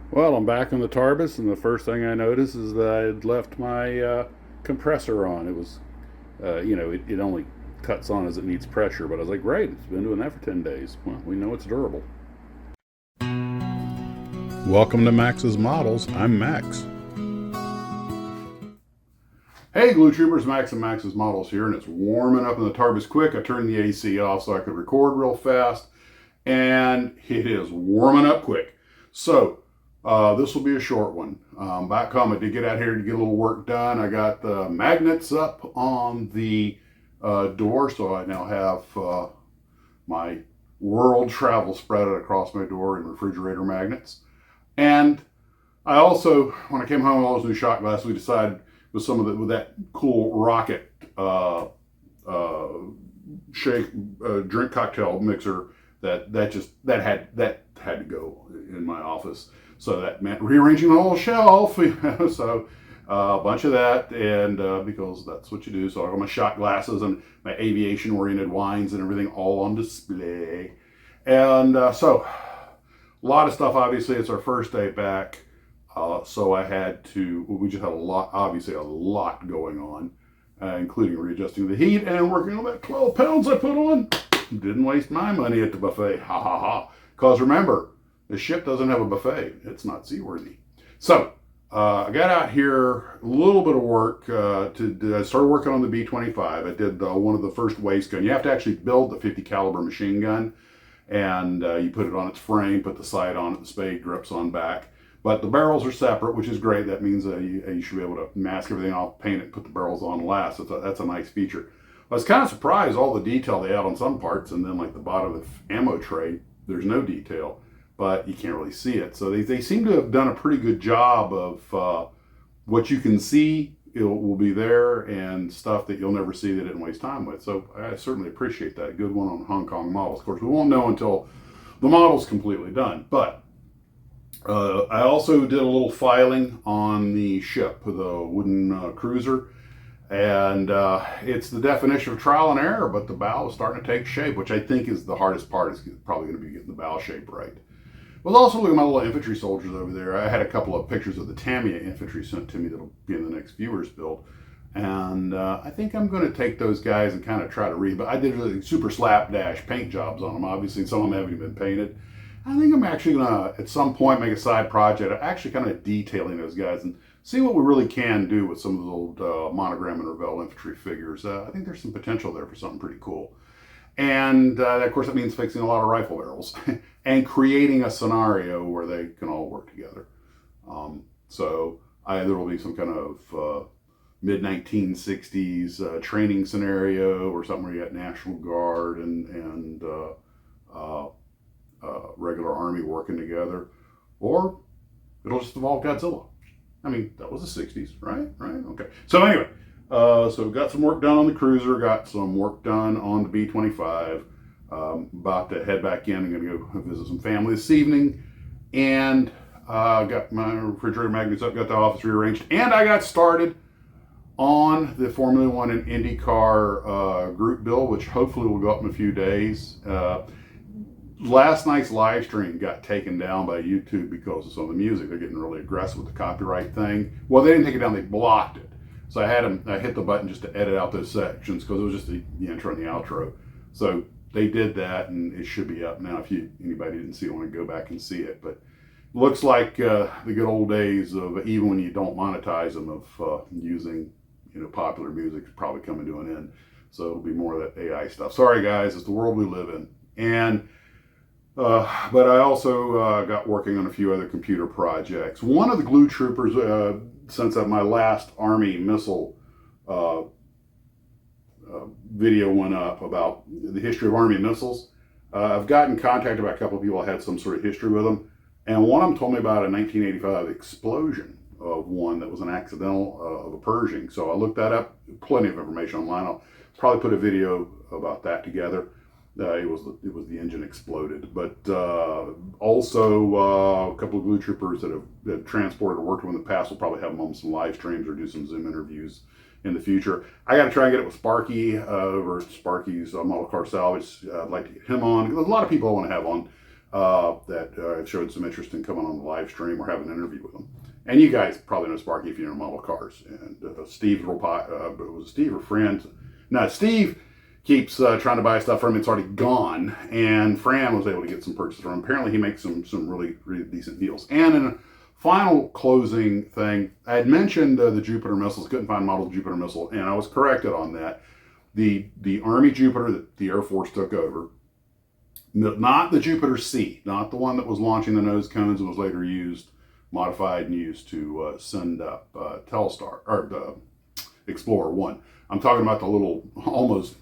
Well, I'm back on the Tarbus, and the first thing I noticed is that I had left my compressor on. It was, it only cuts on as it needs pressure, but I was like, great, it's been doing that for 10 days. Well, we know it's durable. Welcome to Max's Models. I'm Max. Hey, Glue Troopers, Max and Max's Models here, and it's warming up in the Tarbus quick. I turned the AC off so I could record real fast, and it is warming up quick. So, this will be a short one. Back home, I did get out here to get a little work done. I got the magnets up on the door, so I now have my world travel spread across my door in refrigerator magnets. And I also, when I came home with all those new shot glasses, we decided with that cool rocket uh, shake drink cocktail mixer that had to go in my office. So that meant rearranging the whole shelf. So a bunch of that, and because that's what you do. So I got my shot glasses and my aviation-oriented wines and everything all on display. And so a lot of stuff. Obviously, it's our first day back. So we just had obviously a lot going on, including readjusting the heat and working on that 12 pounds I put on. Didn't waste my money at the buffet. Ha ha ha. Because remember, the ship doesn't have a buffet. It's not seaworthy. So I got out here a little bit of work. I started working on the B-25. I did one of the first waist gun. You have to actually build the 50 caliber machine gun, and you put it on its frame, put the sight on it, the spade grips on back. But the barrels are separate, which is great. That means you should be able to mask everything off, paint it, put the barrels on last. That's a nice feature. I was kind of surprised all the detail they had on some parts, and then like the bottom of the ammo tray, there's no detail, but you can't really see it. So they seem to have done a pretty good job of what you can see. It will be there, and stuff that you'll never see they didn't waste time with. So I certainly appreciate that. Good one on Hong Kong models. Of course, we won't know until the model's completely done, but I also did a little filing on the ship, the wooden cruiser, and it's the definition of trial and error, but the bow is starting to take shape, which I think is the hardest part, is probably going to be getting the bow shape right. I was also looking at my little infantry soldiers over there. I had a couple of pictures of the Tamiya infantry sent to me that'll be in the next viewer's build. And I think I'm going to take those guys and kind of try to but I did really super slapdash paint jobs on them. Obviously, some of them haven't even been painted. I think I'm actually going to, at some point, make a side project of actually kind of detailing those guys and see what we really can do with some of those old Monogram and Revell infantry figures. I think there's some potential there for something pretty cool. And of course, that means fixing a lot of rifle barrels and creating a scenario where they can all work together. So there will be some kind of mid 1960s training scenario or something where you got National Guard and regular Army working together, or it'll just involve Godzilla. I mean, that was the 60s, right? Right? Okay. So anyway, so got some work done on the cruiser, got some work done on the B-25. About to head back in. I'm going to go visit some family this evening, and got my refrigerator magnets up, got the office rearranged, and I got started on the Formula One and IndyCar group build, which hopefully will go up in a few days. Last night's live stream got taken down by YouTube because of some of the music. They're getting really aggressive with the copyright thing. Well, they didn't take it down; they blocked it. So I hit the button just to edit out those sections because it was just the intro and the outro. So they did that, and it should be up now. If anybody didn't see it, want to go back and see it. But looks like the good old days of, even when you don't monetize them, of using popular music is probably coming to an end. So it'll be more of that AI stuff. Sorry guys, it's the world we live in. And but I also got working on a few other computer projects. One of the Glue Troopers, since my last Army missile video went up about the history of Army missiles, I've gotten contacted by a couple of people that had some sort of history with them. And one of them told me about a 1985 explosion of one that was an accidental of a Pershing. So I looked that up, plenty of information online. I'll probably put a video about that together. It was the engine exploded, but also a couple of Glue Troopers that have transported or worked with in the past will probably have them on some live streams or do some Zoom interviews in the future. I got to try and get it with Sparky over at Sparky's Model Car Salvage. I'd like to get him on. There's a lot of people I want to have on that showed some interest in coming on the live stream or having an interview with them. And you guys probably know Sparky if you know model cars. And Steve, was it Steve or friend? No, Steve keeps trying to buy stuff from him. It's already gone. And Fran was able to get some purchases from him. Apparently he makes some really, really decent deals. And in a final closing thing, I had mentioned the Jupiter missiles. Couldn't find model Jupiter missile. And I was corrected on that. The Army Jupiter that the Air Force took over, not the Jupiter C, not the one that was launching the nose cones and was later used, modified and used to send up Telstar, or the Explorer 1. I'm talking about the little, almost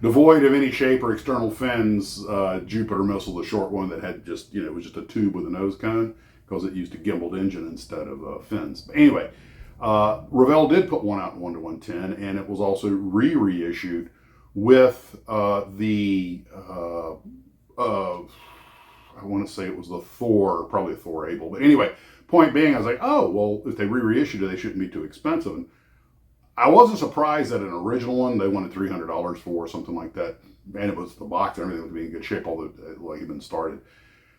devoid of any shape or external fins Jupiter missile, the short one that had just, it was just a tube with a nose cone because it used a gimbaled engine instead of fins. But anyway, Revell did put one out in 1-110, and it was also reissued with I want to say it was the Thor, probably a Thor Able. But anyway, point being, I was like, oh, well, if they reissued it, they shouldn't be too expensive. And I wasn't surprised that an original one they wanted $300 for, or something like that. And it was the box and everything was being in good shape, although it had been started.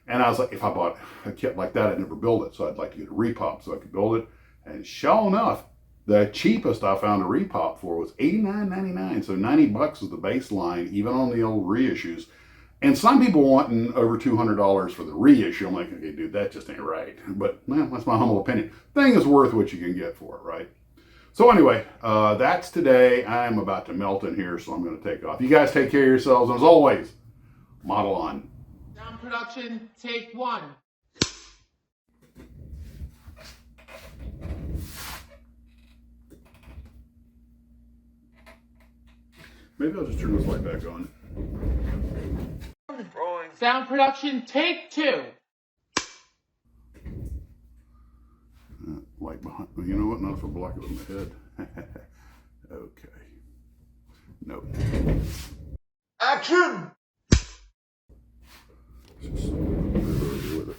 And I was like, if I bought a kit like that, I'd never build it. So I'd like to get a repop so I could build it. And sure enough, the cheapest I found a repop for was $89.99. So $90 was the baseline, even on the old reissues. And some people wanting over $200 for the reissue. I'm like, okay, dude, that just ain't right. But that's my humble opinion. Thing is worth what you can get for it, right? So anyway, that's today. I'm about to melt in here, so I'm going to take off. You guys take care of yourselves. And as always, model on. Sound production, take one. Maybe I'll just turn this light back on. Rolling. Sound production, take two. Light behind. You know what? Not if I block it with my head. Okay. Nope. Action! Just with it.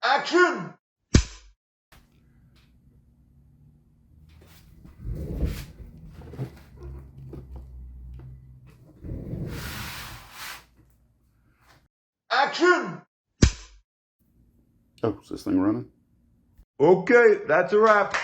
Action! Action! Oh, is this thing running? Okay, that's a wrap.